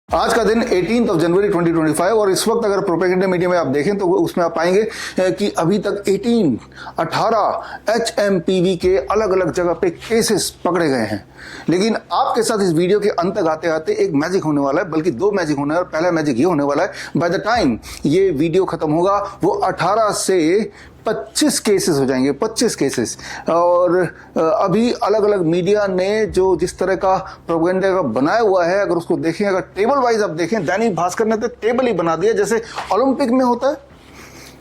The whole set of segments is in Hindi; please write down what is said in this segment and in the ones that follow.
आज का दिन 18 जनवरी 2025 और इस वक्त अगर प्रोपेगेंडा मीडिया में आप देखें तो उसमें आप पाएंगे कि अभी तक 18 HMPV के अलग अलग जगह पे केसेस पकड़े गए हैं। लेकिन आपके साथ इस वीडियो के अंत तक आते आते एक मैजिक होने वाला है, बल्कि दो मैजिक होने वाला है। पहला मैजिक ये होने वाला है, बाय द टाइम ये वीडियो खत्म होगा वो 18 से 25 केसेस हो जाएंगे, 25 केसेस। और अभी अलग अलग मीडिया ने जो जिस तरह का प्रोपेगेंडा का बनाया हुआ है, अगर उसको देखें, अगर टेबल वाइज आप देखें, दैनिक भास्कर ने तो टेबल ही बना दिया जैसे ओलंपिक में होता है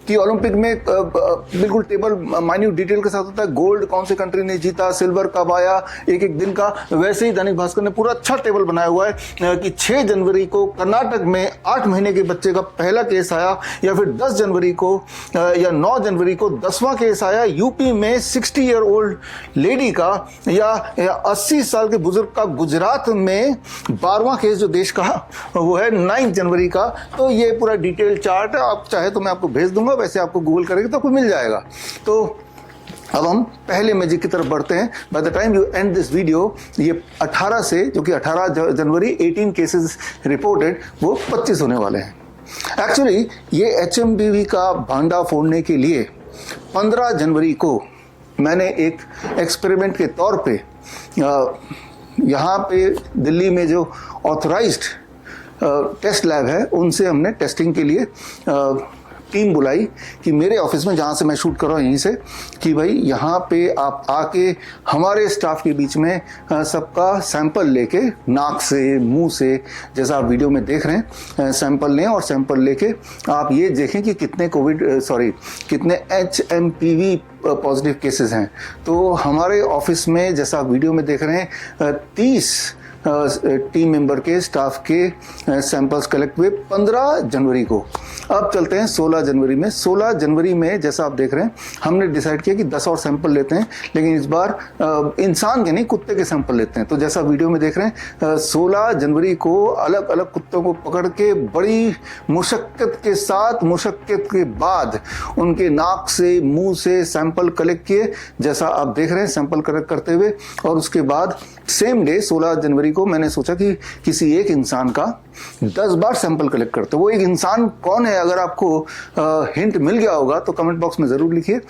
कि ओलंपिक में बिल्कुल टेबल माइन्यूट डिटेल के साथ होता है। गोल्ड कौन से कंट्री ने जीता, सिल्वर कब आया, एक एक दिन का। वैसे ही दैनिक भास्कर ने पूरा अच्छा टेबल बनाया हुआ है कि 6 जनवरी को कर्नाटक में 8 महीने के बच्चे का पहला केस आया, या फिर 10 जनवरी को या 9 जनवरी को 10वां केस आया। यूपी में 60 ईयर ओल्ड लेडी का या 80 साल के बुजुर्ग का। गुजरात में 12वां केस जो देश का वो है 9 जनवरी का। तो ये पूरा डिटेल चार्ट आप चाहे तो मैं आपको भेज दूंगा, वैसे आपको गूगल करेंगे तो आपको मिल जाएगा। तो अब हम पहले मैजिक की तरफ बढ़ते हैं। By the time you and this video ये 18 से, जो कि 18 जनवरी 18 केसेस रिपोर्टेड, वो 25 होने वाले हैं। एक्चुअली ये HMPV का भांडा फोड़ने के लिए 15 जनवरी को मैंने एक एक्सपेरिमेंट के तौर पे यहाँ पे दिल्ली में जो ऑथराइज्ड टेस्ट लैब है उनसे हमने टेस्टिंग के लिए टीम बुलाई कि मेरे ऑफिस में, जहाँ से मैं शूट कर रहा हूँ यहीं से, कि भाई यहाँ पे आप आके हमारे स्टाफ के बीच में सबका सैंपल लेके, नाक से, मुंह से, जैसा आप वीडियो में देख रहे हैं, सैंपल लें और सैंपल लेके आप ये देखें कि कितने कितने HMPV पॉजिटिव केसेस हैं। तो हमारे ऑफिस में, जैसा आप वीडियो में देख रहे हैं, 30 टीम मेंबर के स्टाफ के सैंपल्स कलेक्ट हुए 15 जनवरी को। अब चलते हैं 16 जनवरी में। 16 जनवरी में जैसा आप देख रहे हैं हमने डिसाइड किया कि 10 और सैंपल लेते हैं, लेकिन इस बार इंसान के नहीं, कुत्ते के सैंपल लेते हैं। तो जैसा वीडियो में देख रहे हैं 16 जनवरी को अलग अलग कुत्तों को पकड़ के बड़ी मुशक्कत के साथ, मुशक्कत के बाद उनके नाक से, मुंह से सैंपल कलेक्ट किए, जैसा आप देख रहे हैं सैंपल कलेक्ट करते हुए। और उसके बाद सेम डे 16 जनवरी को मैंने सोचा कि किसी एक इंसान का 10 बार सैंपल कलेक्ट करते। वो एक इंसान कौन है, अगर आपको हिंट मिल गया होगा तो कमेंट बॉक्स में जरूर लिखिए।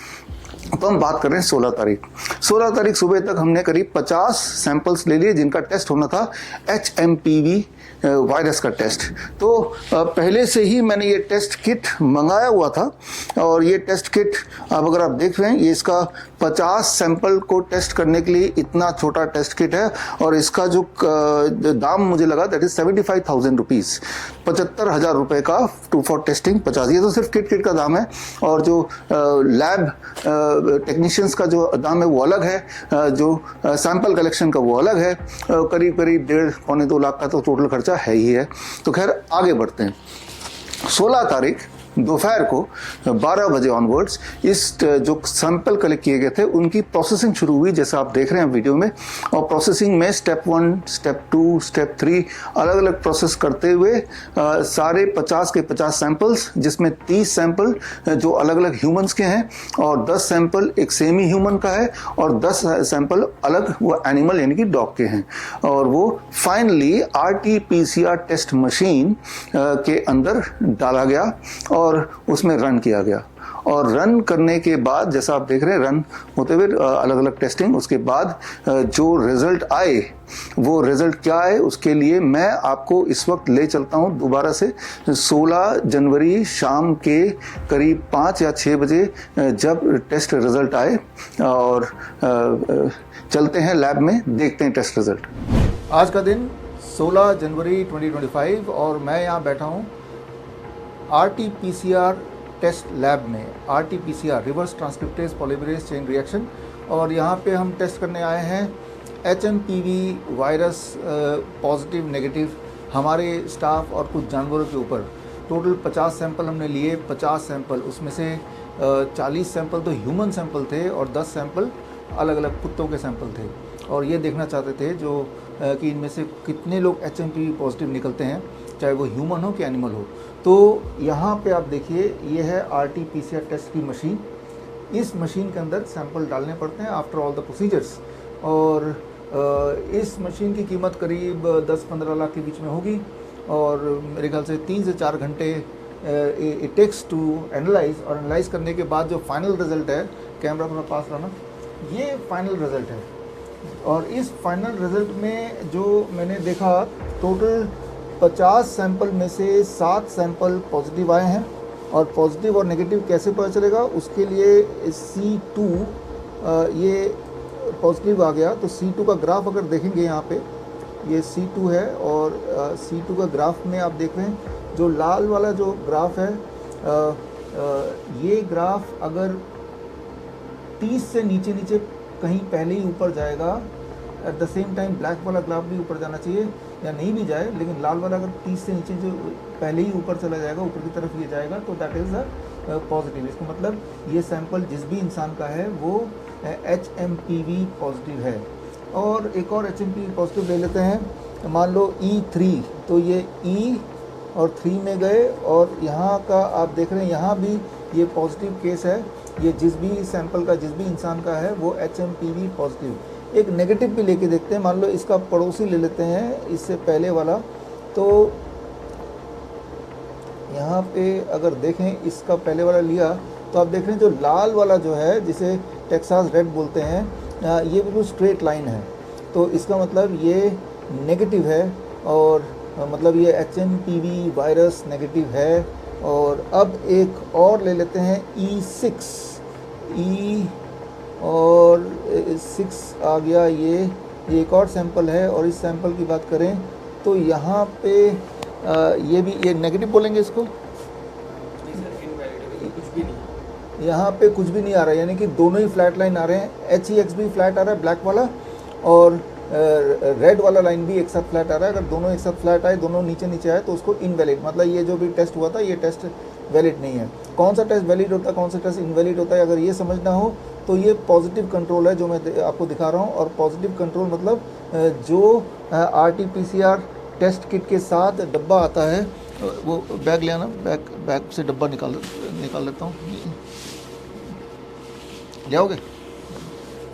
तो हम बात कर रहे हैं 16 तारीख। 16 तारीख सुबह तक हमने करीब 50 सैंपल्स ले लिए जिनका टेस्ट होना था HMPV वायरस का टेस्ट। तो पहले से ही मैंने ये टेस्ट किट मंगाया हुआ था, और ये टेस्ट किट अब अगर आप देख रहे हैं, ये इसका 50 सैंपल को टेस्ट करने के लिए इतना छोटा टेस्ट किट है। और इसका जो दाम मुझे लगा दैट इज 75,000 रुपीज़, 75,000 रुपये का फॉर टेस्टिंग 50। ये तो सिर्फ किट का दाम है, और जो लैब टेक्नीशियंस का जो दाम है वो अलग है, जो सैंपल कलेक्शन का वो अलग है। करीब 1.5-2 लाख का तो टोटल खर्चा है ही है। तो खैर आगे बढ़ते हैं। 16 तारीख दोपहर को 12 बजे ऑनवर्ड्स इस जो सैंपल कलेक्ट किए गए थे उनकी प्रोसेसिंग शुरू हुई, जैसा आप देख रहे हैं वीडियो में। और प्रोसेसिंग में स्टेप 1, स्टेप 2, स्टेप 3 अलग अलग प्रोसेस करते हुए सारे 50 के 50 सैंपल्स, जिसमें 30 सैंपल जो अलग अलग ह्यूमंस के हैं, और 10 सैंपल एक सेमी ह्यूमन का है, और 10 सैंपल अलग वो एनिमल यानी कि डॉग के हैं। और वो फाइनली RT-PCR टेस्ट मशीन के अंदर डाला गया और उसमें रन किया गया। और रन करने के बाद, जैसा आप देख रहे हैं, रन होते हुए अलग अलग टेस्टिंग, उसके बाद जो रिजल्ट आए, वो रिजल्ट क्या है उसके लिए मैं आपको इस वक्त ले चलता हूं दोबारा से 16 जनवरी शाम के करीब 5 या 6 बजे, जब टेस्ट रिजल्ट आए। और चलते हैं लैब में, देखते हैं टेस्ट रिजल्ट। आज का दिन 16 जनवरी 2025 और मैं यहाँ बैठा हूँ RT-PCR टेस्ट लैब में। RT-PCR reverse transcriptase polymerase chain reaction, और यहाँ पे हम टेस्ट करने आए हैं HMPV वायरस पॉजिटिव नेगेटिव हमारे स्टाफ और कुछ जानवरों के ऊपर। टोटल 50 सैंपल हमने लिए। 50 सैंपल, उसमें से 40 सैंपल तो ह्यूमन सैंपल थे और 10 सैंपल अलग अलग कुत्तों के सैंपल थे। और ये देखना चाहते थे जो कि इनमें से कितने लोग HMPV पॉजिटिव निकलते हैं, चाहे वो ह्यूमन हो कि एनिमल हो। तो यहाँ पे आप देखिए, ये है RT-PCR टेस्ट की मशीन। इस मशीन के अंदर सैंपल डालने पड़ते हैं आफ्टर ऑल द प्रोसीजर्स। और इस मशीन की कीमत करीब 10-15 लाख के बीच में होगी। और मेरे ख्याल से 3 से 4 घंटे इट टेक्स टू एनालाइज, और एनालाइज करने के बाद जो फाइनल रिजल्ट है, कैमरा थोड़ा पास लाना, ये फाइनल रिजल्ट है। और इस फाइनल रिजल्ट में जो मैंने देखा, टोटल 50 सैंपल में से 7 सैंपल पॉजिटिव आए हैं। और पॉजिटिव और नेगेटिव कैसे पता चलेगा, उसके लिए C2 ये पॉजिटिव आ गया तो C2 का ग्राफ अगर देखेंगे यहाँ पे, ये C2 है और C2 का ग्राफ में आप देख रहे हैं जो लाल वाला जो ग्राफ है, ये ग्राफ अगर 30 से नीचे नीचे कहीं पहले ही ऊपर जाएगा, at the same time black वाला ग्राफ भी ऊपर जाना चाहिए, या नहीं भी जाए लेकिन लाल वाला अगर 30 से नीचे जो पहले ही ऊपर चला जाएगा, ऊपर की तरफ ये जाएगा, तो दैट इज़ अ पॉजिटिव। इसका मतलब ये सैंपल जिस भी इंसान का है वो HMPV पॉजिटिव है। और एक और HMPV पॉजिटिव ले लेते हैं, मान लो E3, तो ये E और 3 में गए, और यहाँ का आप देख रहे हैं यहाँ भी ये पॉजिटिव केस है। ये जिस भी सैंपल का, जिस भी इंसान का है वो HMPV पॉजिटिव। एक नेगेटिव भी लेके देखते हैं, मान लो इसका पड़ोसी ले लेते हैं, इससे पहले वाला। तो यहाँ पे अगर देखें, इसका पहले वाला लिया तो आप देख रहे हैं जो लाल वाला जो है, जिसे टेक्सास रेड बोलते हैं, ये बिल्कुल स्ट्रेट लाइन है, तो इसका मतलब ये नेगेटिव है, और मतलब ये HMPV वायरस नेगेटिव है। और अब एक और ले लेते हैं E6, E और 6 आ गया, ये एक और सैंपल है। और इस सैंपल की बात करें तो यहाँ पे ये भी, ये नेगेटिव बोलेंगे इसको, यहाँ पे कुछ भी नहीं आ रहा है, यानी कि दोनों ही फ्लैट लाइन आ रहे हैं। HEX भी फ्लैट आ रहा है ब्लैक वाला, और रेड वाला लाइन भी एक साथ फ्लैट आ रहा है। अगर दोनों एक साथ फ्लैट आए, दोनों नीचे नीचे आए, तो उसको इनवैलिड, मतलब ये जो भी टेस्ट हुआ था ये टेस्ट वैलिड नहीं है। कौन सा टेस्ट वैलिड होता है, कौन सा टेस्ट इनवैलिड होता है, अगर ये समझना हो तो ये पॉजिटिव कंट्रोल है जो मैं आपको दिखा रहा हूँ। और पॉजिटिव कंट्रोल मतलब जो RT-PCR टेस्ट किट के साथ डब्बा आता है, वो बैग ले आना, बैग से डब्बा निकाल लेता हूँ, ले आओगे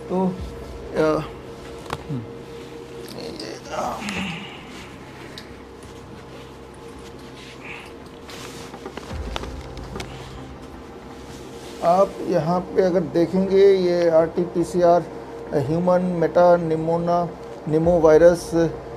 तो आप यहाँ पे अगर देखेंगे, ये RT-PCR ह्यूमन मेटा निमो वायरस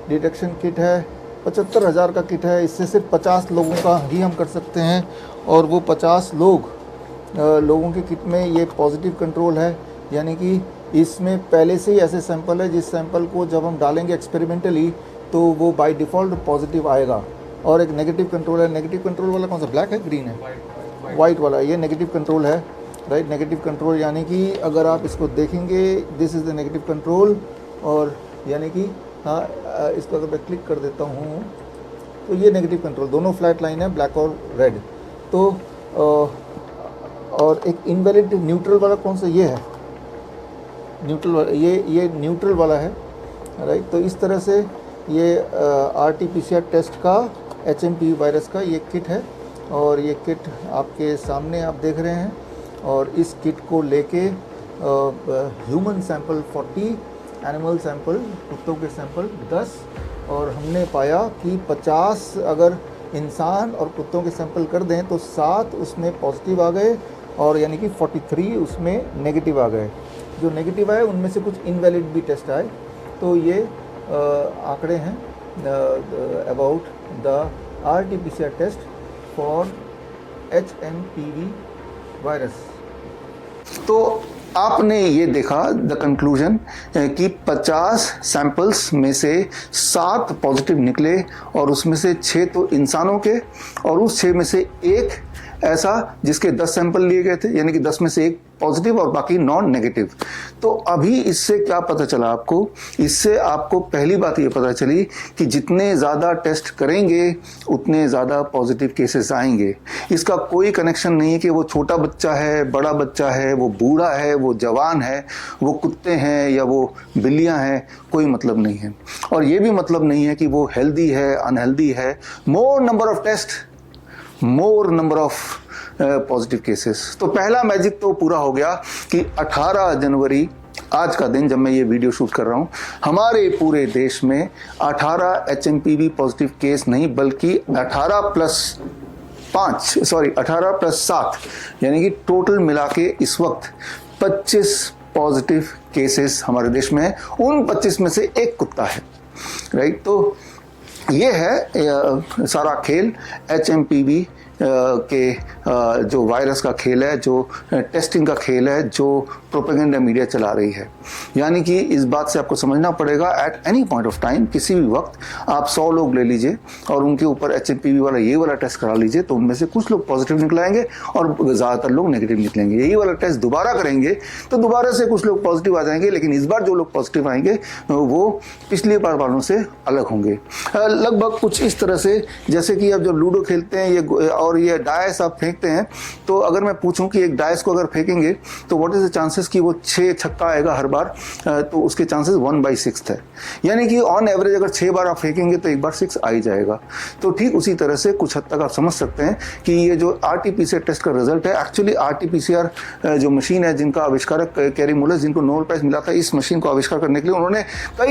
डिटेक्शन किट है, 75,000 का किट है। इससे सिर्फ 50 लोगों का ही हम कर सकते हैं, और वो 50 लोगों की किट में ये पॉजिटिव कंट्रोल है, यानी कि इसमें पहले से ही ऐसे सैंपल है जिस सैंपल को जब हम डालेंगे एक्सपेरिमेंटली तो वो बाय डिफ़ॉल्ट पॉजिटिव आएगा। और एक नेगेटिव कंट्रोल है। नेगेटिव कंट्रोल वाला कौन सा, ब्लैक है ग्रीन है, वाइट वाला, ये नेगेटिव कंट्रोल है, राइट। नेगेटिव कंट्रोल यानी कि अगर आप इसको देखेंगे, this is the negative control, और यानी कि हाँ, इसको अगर मैं क्लिक कर देता हूँ तो ये नेगेटिव कंट्रोल, दोनों फ्लैट लाइन है, ब्लैक और रेड। तो और एक इनवैलिड न्यूट्रल वाला कौन सा, ये है न्यूट्रल वाला, ये न्यूट्रल वाला है, राइट। तो इस तरह से ये RT-PCR टेस्ट का HMPV वायरस का ये किट है, और ये किट आपके सामने आप देख रहे हैं। और इस किट को लेके ह्यूमन सैंपल 40, एनिमल सैंपल, कुत्तों के सैंपल 10, और हमने पाया कि 50 अगर इंसान और कुत्तों के सैंपल कर दें तो 7 उसमें पॉजिटिव आ गए, और यानी कि 43 उसमें नेगेटिव आ गए। जो नेगेटिव आए उनमें से कुछ इनवैलिड भी टेस्ट आए। तो ये आंकड़े हैं about the RT-PCR test for HMPV virus. तो आपने ये देखा द कंक्लूजन कि 50 सैंपल्स में से 7 पॉजिटिव निकले, और उसमें से 6 तो इंसानों के, और उस 6 में से एक ऐसा जिसके 10 सैंपल लिए गए थे, यानी कि 10 में से एक पॉजिटिव और बाकी नॉन नेगेटिव। तो अभी इससे क्या पता चला आपको, इससे आपको पहली बात ये पता चली कि जितने ज़्यादा टेस्ट करेंगे उतने ज़्यादा पॉजिटिव केसेस आएंगे। इसका कोई कनेक्शन नहीं है कि वो छोटा बच्चा है, बड़ा बच्चा है, वो बूढ़ा है, वो जवान है, वो कुत्ते हैं या वो बिल्लियां हैं, कोई मतलब नहीं है। और ये भी मतलब नहीं है कि वो हेल्दी है, अनहेल्दी है। More number of test, more number of positive cases. तो पहला मैजिक तो पूरा हो गया कि 18 जनवरी आज का दिन जब मैं ये वीडियो शूट कर रहा हूँ, हमारे पूरे देश में 18 HMPV पॉजिटिव केस नहीं बल्कि 18+7 यानी कि टोटल मिला के इस वक्त 25 पॉजिटिव केसेस हमारे देश में है। उन 25 में से एक कुत्ता है, राइट। तो ये है सारा खेल HMPV के जो वायरस का खेल है, जो टेस्टिंग का खेल है, जो प्रोपेगेंडा मीडिया चला रही है। यानी कि इस बात से आपको समझना पड़ेगा, at any point of time, किसी भी वक्त आप 100 लोग ले लीजिए और उनके ऊपर HMPV वाला ये वाला टेस्ट करा लीजिए, तो उनमें से कुछ लोग पॉजिटिव निकलाएंगे और ज़्यादातर लोग नेगेटिव निकलेंगे। यही वाला टेस्ट दोबारा करेंगे तो दोबारा से कुछ लोग पॉजिटिव आ जाएंगे, लेकिन इस बार जो लोग पॉजिटिव आएंगे वो पिछली बार वालों से अलग होंगे। लगभग कुछ इस तरह से, जैसे कि आप जो लूडो खेलते हैं ये और ये डायस आप फेंकते हैं, तो अगर मैं पूछूं कि एक डायस को अगर फेंकेंगे तो व्हाट इज द चांसेस कि वो 6 छक्का आएगा हर बार, तो उसके चांसेस 1/6 है। यानी कि ऑन एवरेज अगर 6 बार आप फेंकेंगे तो एक बार 6 आ ही जाएगा। तो ठीक उसी तरह से कुछ हद तक आप समझ सकते हैं कि ये जो RT-PCR टेस्ट का रिजल्ट है, एक्चुअली RT-PCR जो मशीन है, जिनका आविष्कारक कैरी मुलर, जिनको नोबेल प्राइज मिला था इस मशीन को आविष्कार करने के लिए, उन्होंने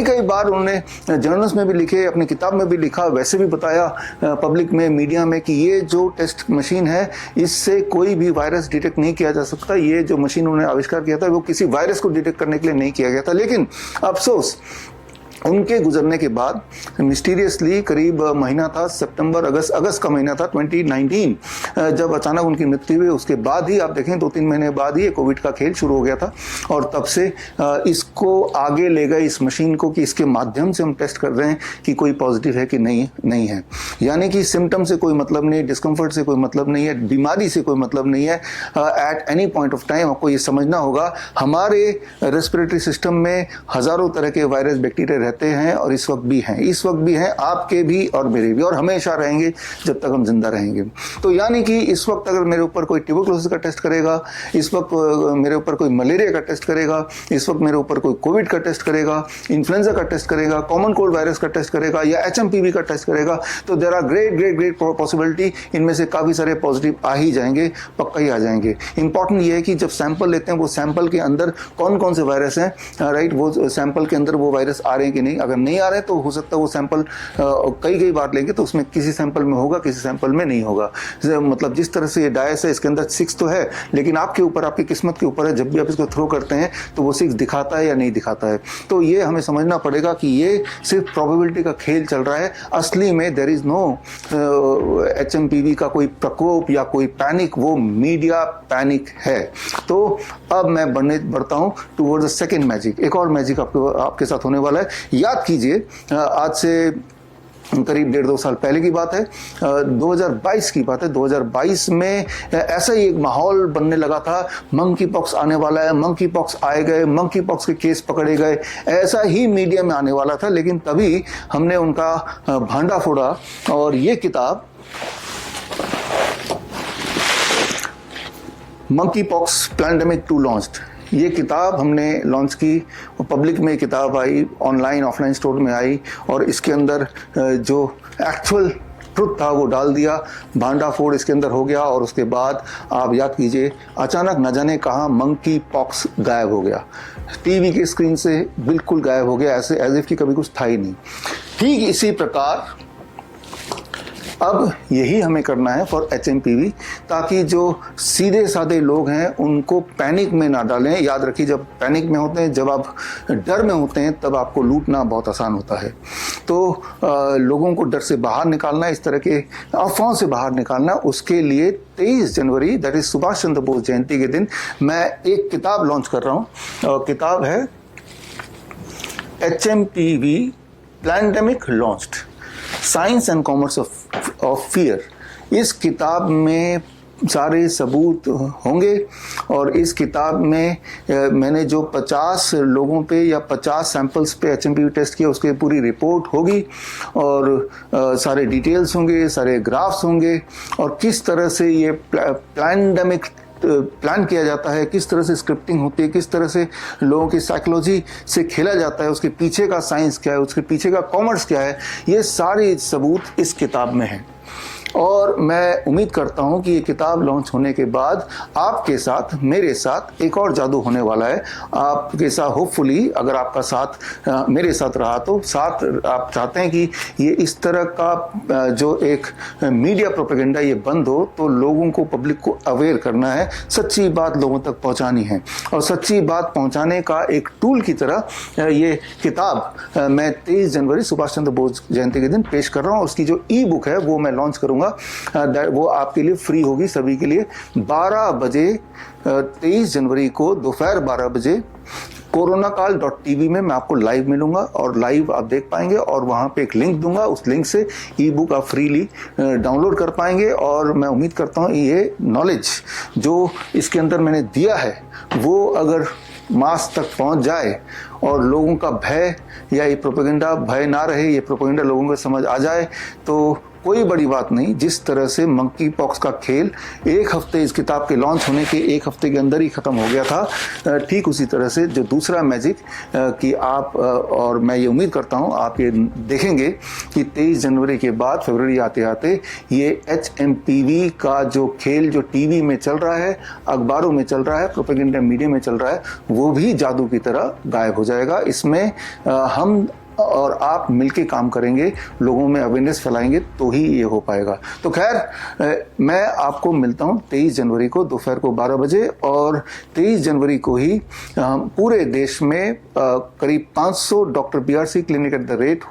कई बार उन्होंने जर्नल्स में भी लिखे, अपनी किताब में भी लिखा, वैसे भी बताया पब्लिक में, मीडिया में, कि ये जो टेस्ट मशीन है इससे कोई भी वायरस डिटेक्ट नहीं किया जा सकता। ये जो मशीन उन्होंने आविष्कार किया था वो किसी वायरस को डिटेक्ट करने के लिए नहीं किया गया था। लेकिन अफसोस, उनके गुजरने के बाद मिस्टीरियसली करीब महीना था, सितंबर अगस्त का महीना था 2019, जब अचानक उनकी मृत्यु हुई। उसके बाद ही आप देखें 2-3 महीने बाद ही ये कोविड का खेल शुरू हो गया था और तब से इसको आगे ले गए इस मशीन को कि इसके माध्यम से हम टेस्ट कर रहे हैं कि कोई पॉजिटिव है कि नहीं है। यानी कि सिम्टम से कोई मतलब नहीं, डिस्कम्फर्ट से कोई मतलब नहीं है, बीमारी से कोई मतलब नहीं है। At any point of time आपको ये समझना होगा, हमारे रेस्पिरेटरी सिस्टम में हजारों तरह के वायरस, बैक्टीरिया रहते हैं और इस वक्त भी हैं, आपके भी और मेरे भी, और हमेशा रहेंगे जब तक हम जिंदा रहेंगे। तो यानी कि इस वक्त अगर मेरे ऊपर कोई ट्यूबरकुलोसिस का टेस्ट करेगा, इस वक्त मेरे ऊपर कोई मलेरिया का टेस्ट करेगा, इस वक्त मेरे ऊपर कोई कोविड का टेस्ट करेगा, इन्फ्लुएंजा का टेस्ट करेगा, कॉमन कोल्ड वायरस का टेस्ट करेगा या HMPV का टेस्ट करेगा, तो देयर आर ग्रेट पॉसिबिलिटी इनमें से काफी सारे पॉजिटिव आ ही जाएंगे, पक्का ही आ जाएंगे। इंपॉर्टेंट ये है कि जब सैंपल लेते हैं वो सैंपल के अंदर कौन कौन से वायरस हैं, राइट, वो सैंपल के अंदर वो वायरस आ रहे हैं कि नहीं। अगर नहीं आ रहे तो हो सकता है वो सैंपल कई बार लेंगे तो उसमें किसी सैंपल में होगा, किसी सैंपल में नहीं होगा। मतलब जिस तरह से ये डायस है, इसके अंदर 6 तो है, लेकिन आपके ऊपर, आपकी किस्मत के ऊपर है, जब भी आप इसको थ्रो करते हैं तो वो 6 दिखाता है या नहीं दिखाता है। तो ये हमें समझना पड़ेगा कि ये सिर्फ प्रोबेबिलिटी का खेल चल रहा है। असली में देयर इज नो HMPV का कोई प्रकोप या कोई पैनिक, वो मीडिया पैनिक है। तो अब मैं बढ़ता हूं टुवर्ड्स द सेकंड मैजिक। एक और मैजिक आपके साथ होने वाला है। याद कीजिए, आज से करीब 1.5-2 साल पहले की बात है, 2022 की बात है। 2022 में ऐसा ही एक माहौल बनने लगा था, मंकी पॉक्स आने वाला है, मंकी पॉक्स आए गए, मंकी पॉक्स के केस पकड़े गए, ऐसा ही मीडिया में आने वाला था। लेकिन तभी हमने उनका भांडा फोड़ा और ये किताब मंकी पॉक्स पैंडेमिक 2 लॉन्च्ड, ये किताब हमने लॉन्च की, पब्लिक में किताब आई, ऑनलाइन ऑफलाइन स्टोर में आई और इसके अंदर जो एक्चुअल ट्रुथ था वो डाल दिया, भांडा फोड़ इसके अंदर हो गया। और उसके बाद आप याद कीजिए, अचानक न जाने कहाँ मंकी पॉक्स गायब हो गया, टीवी की स्क्रीन से बिल्कुल गायब हो गया, ऐसे एज इफ कि कभी कुछ था ही नहीं। ठीक इसी प्रकार अब यही हमें करना है फॉर HMPV, ताकि जो सीधे साधे लोग हैं उनको पैनिक में ना डालें। याद रखिए, जब पैनिक में होते हैं, जब आप डर में होते हैं, तब आपको लूटना बहुत आसान होता है। तो लोगों को डर से बाहर निकालना, इस तरह के अफवाहों से बाहर निकालना, उसके लिए 23 जनवरी दैट इज सुभाष चंद्र बोस जयंती के दिन मैं एक किताब लॉन्च कर रहा हूँ। किताब है HMPV pandemic launched, science and commerce of fear. इस किताब में सारे सबूत होंगे और इस किताब में मैंने जो 50 लोगों पे या 50 सैंपल्स पे HMPV टेस्ट किया उसकी पूरी रिपोर्ट होगी और सारे डिटेल्स होंगे, सारे ग्राफ्स होंगे और किस तरह से ये पैंडेमिक प्लान किया जाता है, किस तरह से स्क्रिप्टिंग होती है, किस तरह से लोगों की साइकोलॉजी से खेला जाता है, उसके पीछे का साइंस क्या है, उसके पीछे का कॉमर्स क्या है, ये सारे सबूत इस किताब में है। और मैं उम्मीद करता हूं कि ये किताब लॉन्च होने के बाद आपके साथ, मेरे साथ एक और जादू होने वाला है। आपके साथ होपफुली, अगर आपका साथ मेरे साथ रहा तो साथ आप चाहते हैं कि ये इस तरह का जो एक मीडिया प्रोपेगेंडा ये बंद हो, तो लोगों को, पब्लिक को अवेयर करना है, सच्ची बात लोगों तक पहुंचानी है। और सच्ची बात पहुंचाने का एक टूल की तरह ये किताब मैं 23 जनवरी सुभाष चंद्र बोस जयंती के दिन पेश कर रहा हूं। उसकी जो ई बुक है वो मैं लॉन्च करूंगा, वो आपके लिए फ्री होगी, सभी के लिए। 12 बजे 23 जनवरी को दोपहर 12 बजे कोरोनाकाल.tv में मैं आपको लाइव मिलूंगा और लाइव आप देख पाएंगे, और वहां पे एक लिंक दूंगा। उस लिंक से ई बुक आप फ्रीली डाउनलोड कर पाएंगे। और मैं उम्मीद करता हूं ये नॉलेज जो इसके अंदर मैंने दिया है वो अगर मास तक पहुंच जाए और लोगों का भय या ये प्रोपेगेंडा भय ना रहे, ये प्रोपेगेंडा लोगों को समझ आ जाए, तो कोई बड़ी बात नहीं। जिस तरह से मंकी पॉक्स का खेल एक हफ्ते, इस किताब के लॉन्च होने के एक हफ्ते के अंदर ही खत्म हो गया था, ठीक उसी तरह से जो दूसरा मैजिक कि आप, और मैं ये उम्मीद करता हूँ आप ये देखेंगे कि 23 जनवरी के बाद फरवरी आते आते ये HMPV का जो खेल जो टीवी में चल रहा है, अखबारों में चल रहा है, प्रोपेगेंडा मीडिया में चल रहा है, वो भी जादू की तरह गायब हो जाएगा। इसमें हम और आप मिलके काम करेंगे, लोगों में अवेयरनेस फैलाएंगे, तो ही ये हो पाएगा। तो खैर, मैं आपको मिलता हूं 23 जनवरी को दोपहर को 12 बजे, और 23 जनवरी को ही पूरे देश में करीब 500 doctor BRC clinic at the rate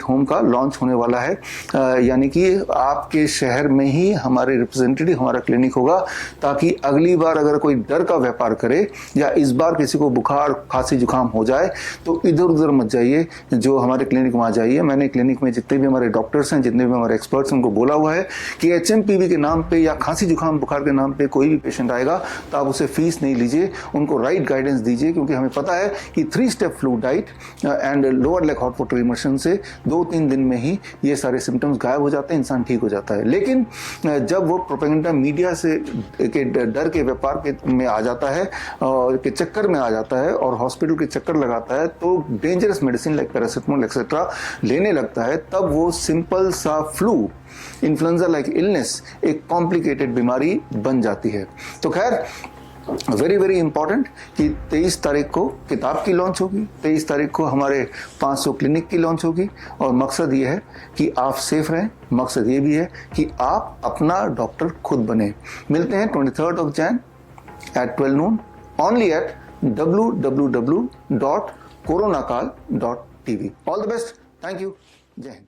home का लॉन्च होने वाला है। यानी कि आपके शहर में ही हमारे रिप्रेजेंटेटिव, हमारा क्लिनिक होगा, ताकि अगली बार अगर कोई डर का व्यापार करे या इस बार किसी को बुखार, खांसी, जुकाम हो जाए, तो इधर उधर मत जाइए, जो हमारे क्लिनिक में आ जाइए। मैंने क्लिनिक में जितने भी हमारे डॉक्टर्स हैं, जितने भी हमारे एक्सपर्ट्स हैं, उनको बोला हुआ है कि HMPV के नाम पे या खांसी जुकाम बुखार के नाम पे कोई भी पेशेंट आएगा तो आप उसे फीस नहीं लीजिए, उनको राइट गाइडेंस दीजिए, क्योंकि हमें पता है कि 3 step flu diet and lower leg hot water immersion से 2-3 दिन में ही ये सारे सिम्टम्स गायब हो जाते हैं, इंसान ठीक हो जाता है। लेकिन जब वो प्रोपेगेंडा मीडिया से के डर के व्यापार के में आ जाता है और के चक्कर में आ जाता है और हॉस्पिटल के चक्कर लगाता है, तो dangerous medicine like paracetamol etcetera लेने लगता है, तब वो सिंपल सा फ्लू, इन्फ्लुएंजा लाइक इलनेस एक कॉम्प्लिकेटेड बीमारी बन जाती है। तो खैर, वेरी वेरी इंपॉर्टेंट कि 23 तारीख को किताब की लॉन्च होगी, 23 तारीख को हमारे 500 क्लिनिक की लॉन्च होगी, और मकसद ये है कि आप सेफ रहें, मकसद ये भी है कि आप अपना डॉक्टर खुद बने। मिलते हैं 23 Jan at 12 noon only at www.coronakal.tv. All the best. Thank you. Jai Hind.